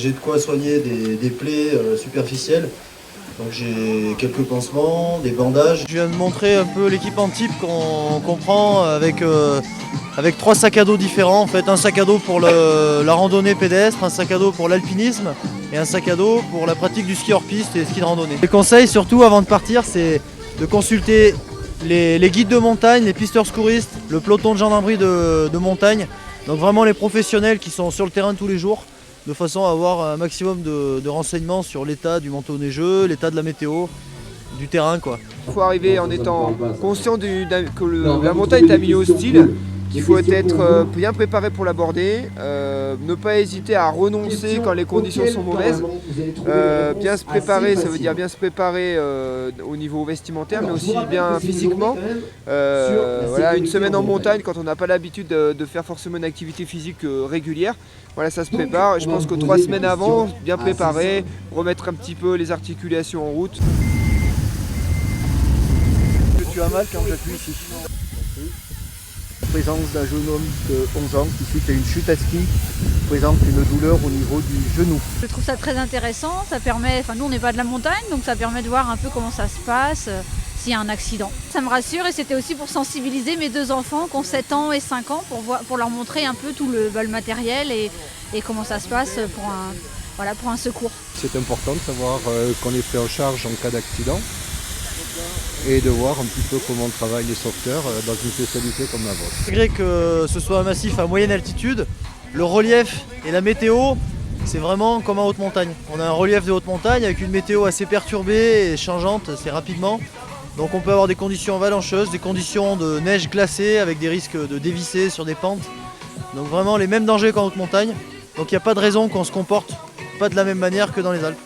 j'ai de quoi soigner des plaies superficielles. Donc j'ai quelques pansements, des bandages. Je viens de montrer un peu l'équipement type qu'on prend avec 3 sacs à dos différents. En fait, un sac à dos pour la randonnée pédestre, un sac à dos pour l'alpinisme et un sac à dos pour la pratique du ski hors piste et ski de randonnée. Les conseils surtout avant de partir, c'est de consulter les guides de montagne, les pisteurs secouristes, le peloton de gendarmerie de montagne. Donc vraiment les professionnels qui sont sur le terrain tous les jours, de façon à avoir un maximum de renseignements sur l'état du manteau neigeux, l'état de la météo, du terrain quoi. Il faut arriver en étant conscient que la montagne est un milieu hostile, qu'il faut être bien préparé pour l'aborder, ne pas hésiter à renoncer quand les conditions sont mauvaises, bien se préparer, ça veut dire bien se préparer au niveau vestimentaire, mais aussi bien physiquement. Voilà, une semaine en montagne, quand on n'a pas l'habitude de faire forcément une activité physique régulière, voilà, ça se prépare. Je pense que 3 semaines avant, bien préparé, remettre un petit peu les articulations en route. Tu as mal quand j'appuie ici. La présence d'un jeune homme de 11 ans qui, suite à une chute à ski, présente une douleur au niveau du genou. Je trouve ça très intéressant, ça permet, nous on n'est pas de la montagne, donc ça permet de voir un peu comment ça se passe, s'il y a un accident. Ça me rassure et c'était aussi pour sensibiliser mes 2 enfants qui ont 7 ans et 5 ans pour leur montrer un peu tout le matériel et comment ça se passe pour un secours. C'est important de savoir qu'on est pris en charge en cas d'accident et de voir un petit peu comment travaillent les sauveteurs dans une spécialité comme la vôtre. Malgré que ce soit un massif à moyenne altitude, le relief et la météo, c'est vraiment comme en haute montagne. On a un relief de haute montagne avec une météo assez perturbée et changeante assez rapidement. Donc on peut avoir des conditions avalancheuses, des conditions de neige glacée avec des risques de dévisser sur des pentes. Donc vraiment les mêmes dangers qu'en haute montagne. Donc il n'y a pas de raison qu'on se comporte pas de la même manière que dans les Alpes.